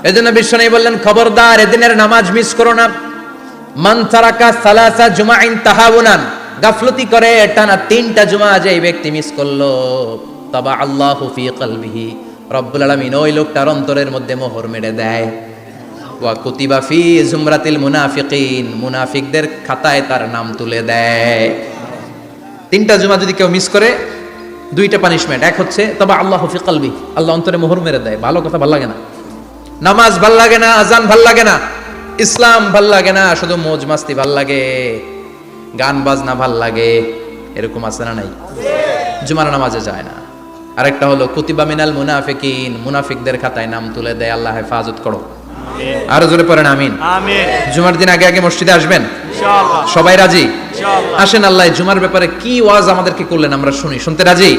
এজন্য বিশ্বনবী বললেন, খবরদার এদিনের নামাজ মিস করো না। মান তারাকা সালাসা জুমাইন তাহাউনান, গাফলতি করে টানা 3টা জুমা যে ব্যক্তি মিস করলো, তাবা আল্লাহু ফি কলবিহি, রব্বুল আলামিন ওই লোকটার অন্তরের মধ্যে মোহর মেরে দেয়। ওয়া কুতিবা ফি জুমরাতিল মুনাফিকিন, মুনাফিকদের খাতায় তার নাম তুলে দেয়। 3টা জুমা যদি কেউ মিস করে, 2টা পানিশমেন্ট। এক হচ্ছে তাবা আল্লাহু ফি কলবি, আল্লাহ অন্তরে মোহর মেরে দেয়। ভালো কথা ভাল লাগে না, নামাজ ভাল লাগে না, আজান ভাল লাগে না, ইসলাম ভাল লাগে না, শুধু মৌজ মাস্তি ভাল লাগে, গান বাজনা ভাল লাগে, এরকম আছে না নাই? জুমার নামাজে যায় না। আরেকটা হলো কুতিবা মিনাল মুনাফিকিন, মুনাফিকদের খাতায় নাম তুলে দেয়। আল্লাহ হেফাজত করো। আরো জোরে পড়েন আমিন। আমিন। জুমার দিন আগে আগে মসজিদে আসবেন ইনশাআল্লাহ। সবাই রাজি? ইনশাআল্লাহ। আসেন, আল্লাহ জুমার ব্যাপারে কি ওয়াজ আমাদেরকে করলেন আমরা শুনি। শুনতে রাজি?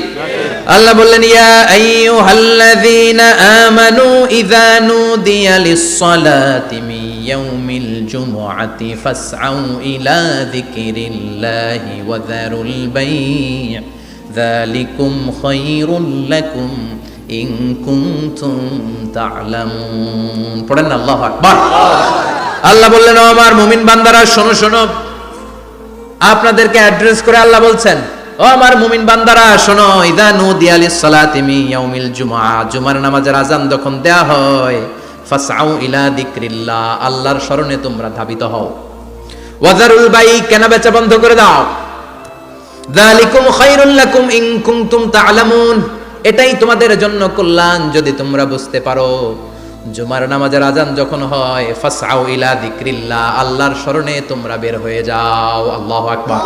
আল্লাহ বললেন, ইয়া আইয়ুহাল্লাযীনা আমানু ইযা নুদিয়া লিস-সালাতি মিন ইয়াউমিল জুমআতি ফাসআউ ইলা যিকরিল্লাহি ওয়া যারুল বাই', যালিকুম খায়রুল লাকুম ইন কুনতুম তা'লামুন। পড়েন না আল্লাহু আকবার। আল্লাহ বললেন, ও আমার মুমিন বান্দারা শোনো শোনো। আপনাদেরকে অ্যাড্রেস করে আল্লাহ বলছেন, ও আমার মুমিন বান্দারা শোনো, ইযা নুদিয়া লিস-সালাতি মিন ইয়াউমিল জুমআ, জুমার নামাজের আযান যখন দেয়া হয়, ফাসআউ ইলা যিকরিল্লাহ, আল্লাহর স্মরণে তোমরা ধাবিত হও। ওয়া যারুল বাই', কেনা বেচা বন্ধ করে দাও। যালিকুম খায়রুল লাকুম ইন কুনতুম তা'লামুন, এটাই তোমাদের জন্য কল্যাণ যদি তোমরা বুঝতে পারো। জুমার নামাজের আযান যখন হয়, ফাসআউ ইলা যিকরিল্লাহ, আল্লাহর স্মরণে তোমরা বের হয়ে যাও। আল্লাহু আকবার।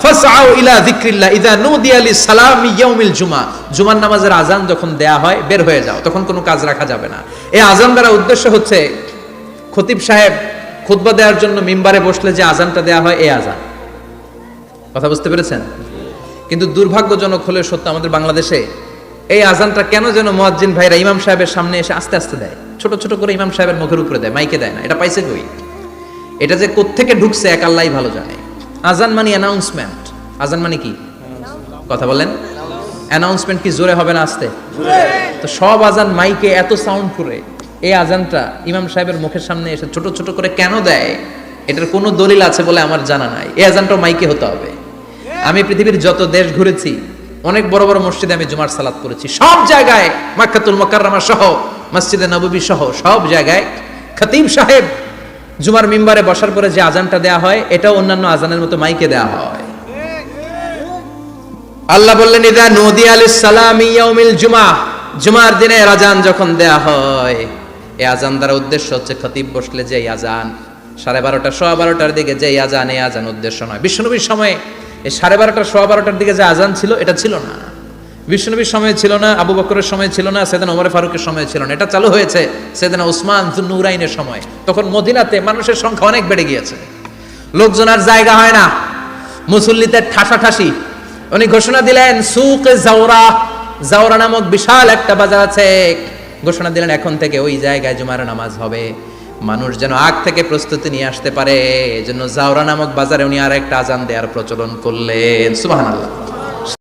ফাসআউ ইলা যিকরিল্লাহ ইযা নুদিয়া লিস-সালামি ইয়াউমিল জুমআ, জুমার নামাজের আযান যখন দেয়া হয় বের হয়ে যাও, তখন কোনো কাজ রাখা যাবে না। এই আযান দ্বারা উদ্দেশ্য হচ্ছে খতিব সাহেব খুতবা দেওয়ার জন্য মিম্বারে বসলে যে আযানটা দেয়া হয়, এই আযান। কথা বুঝতে পেরেছেন? কিন্তু দুর্ভাগ্যজনক হলে সত্য, আমাদের বাংলাদেশে এই আজানটা কেন যেন মুয়াজ্জিন ভাইরা ইমাম সাহেবের সামনে এসে আস্তে আস্তে দেয়, ছোট ছোট করে ইমাম সাহেবের মুখের উপরে দেয়, মাইকে দেয় না। এটা পাইছে কই? এটা যে কোত্থেকে ঢুকছে এক আল্লাহই ভালো জানে। আজান মানে অ্যানাউন্সমেন্ট। আজান মানে কি? কথা বলেন। অ্যানাউন্সমেন্ট কি জোরে হবে না আস্তে? তো সব আজান মাইকে এত সাউন্ড করে, এই আজানটা ইমাম সাহেবের মুখের সামনে এসে ছোট ছোট করে কেন দেয়? এটার কোনো দলিল আছে বলে আমার জানা নাই। এই আজানটাও মাইকে হতে হবে। আমি পৃথিবীর যত দেশ ঘুরেছি, অনেক বড় বড় মসজিদে আমি জুমার সালাত করেছি, সব জায়গায় মক্কাতুল মুকাররমা সহ মসজিদে নববী সহ সব জায়গায় খতিব সাহেব জুমার মিম্বারে বসার পরে যে আজানটা দেয়া হয়, এটাও অন্যান্য আজানের মতো মাইকে দেয়া হয়। আল্লাহ বললেন, ইযা নুদিয়া লিস-সালামি ইয়াউমিল জুমআ, জুমার দিনে আজান যখন দেয়া হয়, এই আজান দ্বারা উদ্দেশ্য হচ্ছে খতিব বসলে যে আজান 12:30 12:15 দিকে যে আজান, এই আজান উদ্দেশ্য নয়। বিশ্বনবীর সময়ে এই 12:30 12:15 দিকে যে আজান ছিল, এটা ছিল না। বিশ্বনবীর সময় ছিল না, আবু বকরের সময় ছিল না, সাইয়েদনা ওমর ফারুকের সময় ছিল না। এটা চালু হয়েছে সাইয়েদনা উসমান যুন্নুরাইনের সময়। তখন মদিনাতে মানুষের সংখ্যা অনেক বেড়ে গিয়েছে, লোকজন আর জায়গা হয় না, মুসল্লিদের ঠাসাঠাসি। উনি ঘোষণা দিলেন, সুকে জাওরা, জাওরা নামক বিশাল একটা বাজার আছে, ঘোষণা দিলেন এখন থেকে ওই জায়গায় জুমার নামাজ হবে। মানুষ যেন আগ থেকে প্রস্তুতি নিয়ে আসতে পারে, এজন্য জাওরা নামক বাজারে উনি আর একটা আজান দেওয়ার প্রচলন করলেন। সুবহানাল্লাহ।